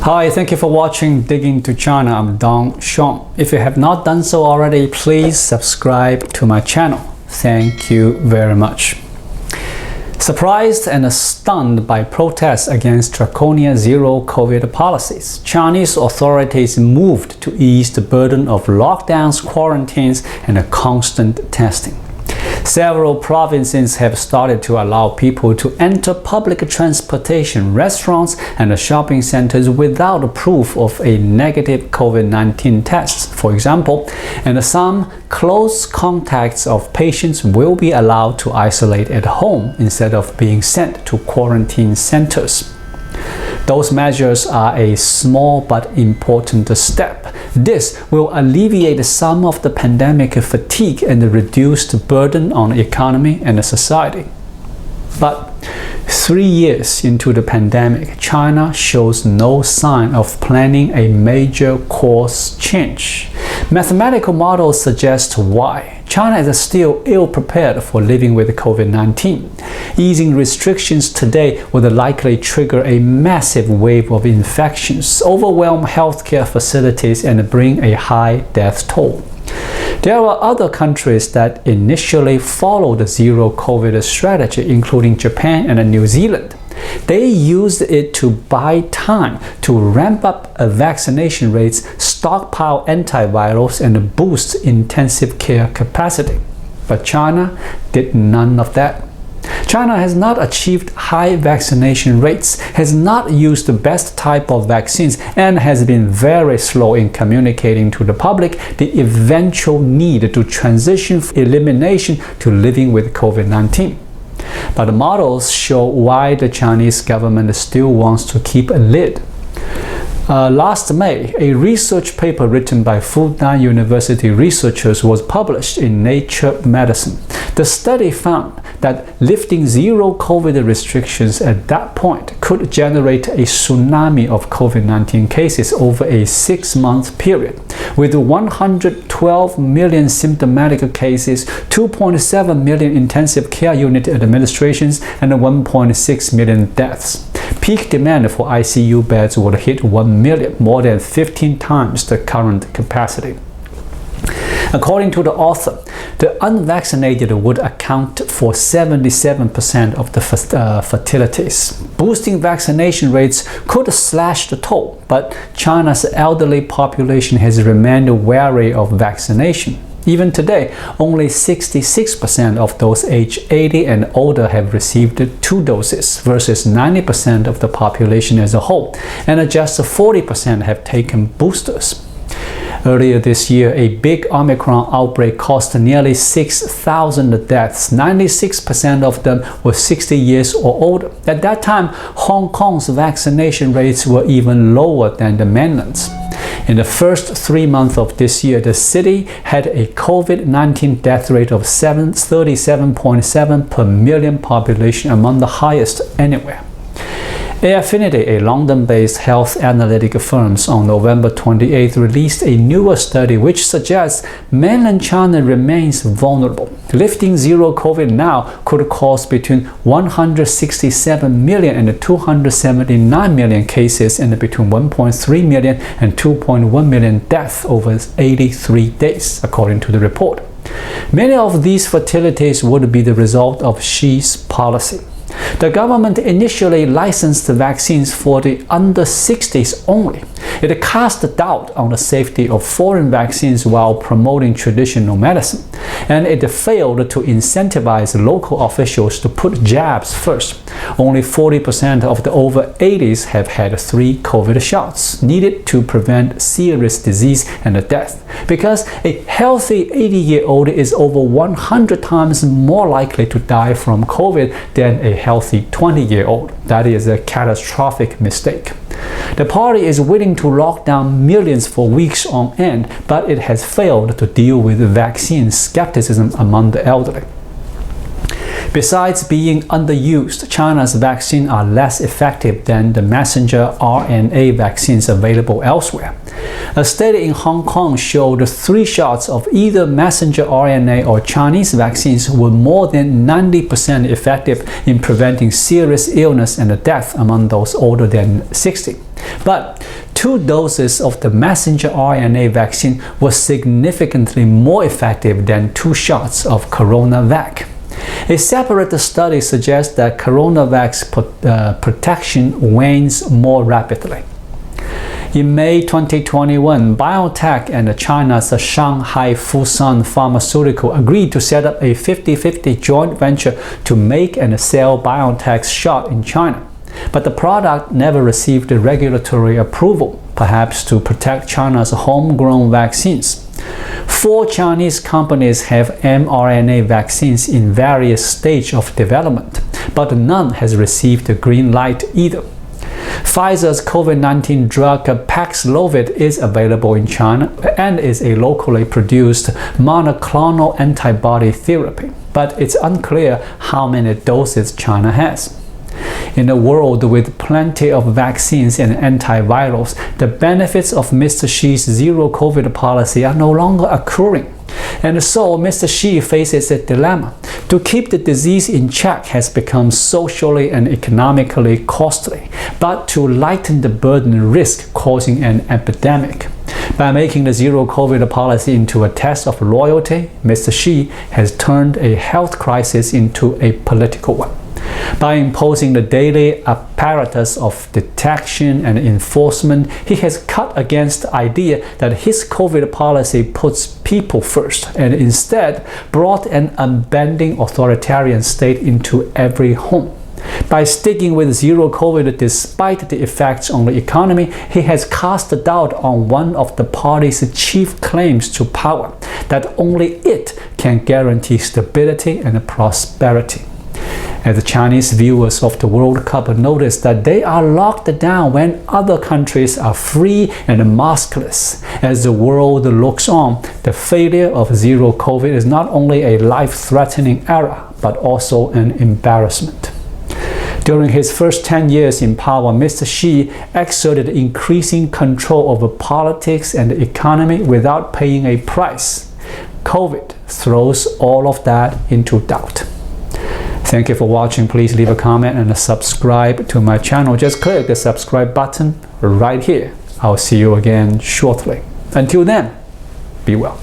Hi, thank you for watching Digging to China. I'm Dong Sean. If you have not done so already, please subscribe to my channel. Thank you very much. Surprised and stunned by protests against draconian zero-COVID policies, Chinese authorities moved to ease the burden of lockdowns, quarantines, and constant testing. Several provinces have started to allow people to enter public transportation, restaurants, and shopping centers without proof of a negative COVID-19 test, for example, and some close contacts of patients will be allowed to isolate at home instead of being sent to quarantine centers. Those measures are a small but important step. This will alleviate some of the pandemic fatigue and reduce the burden on the economy and society. But 3 years into the pandemic, China shows no sign of planning a major course change. Mathematical models suggest why. China is still ill-prepared for living with COVID-19. Easing restrictions today would likely trigger a massive wave of infections, overwhelm healthcare facilities, and bring a high death toll. There are other countries that initially followed the zero-COVID strategy, including Japan and New Zealand. They used it to buy time to ramp up vaccination rates, stockpile antivirals, and boost intensive care capacity. But China did none of that. China has not achieved high vaccination rates, has not used the best type of vaccines, and has been very slow in communicating to the public the eventual need to transition from elimination to living with COVID-19. But the models show why the Chinese government still wants to keep a lid. Last May, a research paper written by Fudan University researchers was published in Nature Medicine. The study found that lifting zero-COVID restrictions at that point could generate a tsunami of COVID-19 cases over a 6-month period, with 112 million symptomatic cases, 2.7 million intensive care unit administrations, and 1.6 million deaths. Peak demand for ICU beds would hit 1 million, more than 15 times the current capacity. According to the author, the unvaccinated would account for 77% of the fatalities. Boosting vaccination rates could slash the toll, but China's elderly population has remained wary of vaccination. Even today, only 66% of those aged 80 and older have received 2 doses versus 90% of the population as a whole, and just 40% have taken boosters. Earlier this year, a big Omicron outbreak caused nearly 6,000 deaths. 96% of them were 60 years or older. At that time, Hong Kong's vaccination rates were even lower than the mainland's. In the first 3 months of this year, the city had a COVID-19 death rate of 37.7 per million population, among the highest anywhere. Affinity, a London-based health analytic firm, on November 28 released a newer study which suggests mainland China remains vulnerable. Lifting zero-COVID now could cause between 167 million and 279 million cases and between 1.3 million and 2.1 million deaths over 83 days, according to the report. Many of these fatalities would be the result of Xi's policy. The government initially licensed vaccines for the under 60s only. It cast doubt on the safety of foreign vaccines while promoting traditional medicine, and it failed to incentivize local officials to put jabs first. Only 40% of the over 80s have had 3 COVID shots needed to prevent serious disease and death, because a healthy 80-year-old is over 100 times more likely to die from COVID than a healthy 20-year-old. That is a catastrophic mistake. The party is willing to lock down millions for weeks on end, but it has failed to deal with vaccine skepticism among the elderly. Besides being underused, China's vaccines are less effective than the messenger RNA vaccines available elsewhere. A study in Hong Kong showed 3 shots of either messenger RNA or Chinese vaccines were more than 90% effective in preventing serious illness and death among those older than 60. But 2 doses of the messenger RNA vaccine were significantly more effective than 2 shots of CoronaVac. A separate study suggests that CoronaVac's protection wanes more rapidly. In May 2021, biotech and China's Shanghai Fosun Pharmaceutical agreed to set up a 50-50 joint venture to make and sell BioNTech's shot in China. But the product never received regulatory approval, perhaps to protect China's homegrown vaccines. 4 Chinese companies have mRNA vaccines in various stages of development, but none has received the green light either. Pfizer's COVID-19 drug Paxlovid is available in China and is a locally produced monoclonal antibody therapy, but it's unclear how many doses China has. In a world with plenty of vaccines and antivirals, the benefits of Mr. Xi's zero-COVID policy are no longer accruing. And so Mr. Xi faces a dilemma. To keep the disease in check has become socially and economically costly, but to lighten the burden risks causing an epidemic. By making the zero-COVID policy into a test of loyalty, Mr. Xi has turned a health crisis into a political one. By imposing the daily apparatus of detection and enforcement, he has cut against the idea that his COVID policy puts people first and instead brought an unbending authoritarian state into every home. By sticking with zero-COVID despite the effects on the economy, he has cast doubt on one of the party's chief claims to power, that only it can guarantee stability and prosperity. As the Chinese viewers of the World Cup notice that they are locked down when other countries are free and maskless. As the world looks on, the failure of zero-COVID is not only a life-threatening error, but also an embarrassment. During his first 10 years in power, Mr. Xi exerted increasing control over politics and the economy without paying a price. COVID throws all of that into doubt. Thank you for watching. Please leave a comment and subscribe to my channel. Just click the subscribe button right here. I'll see you again shortly. Until then, be well.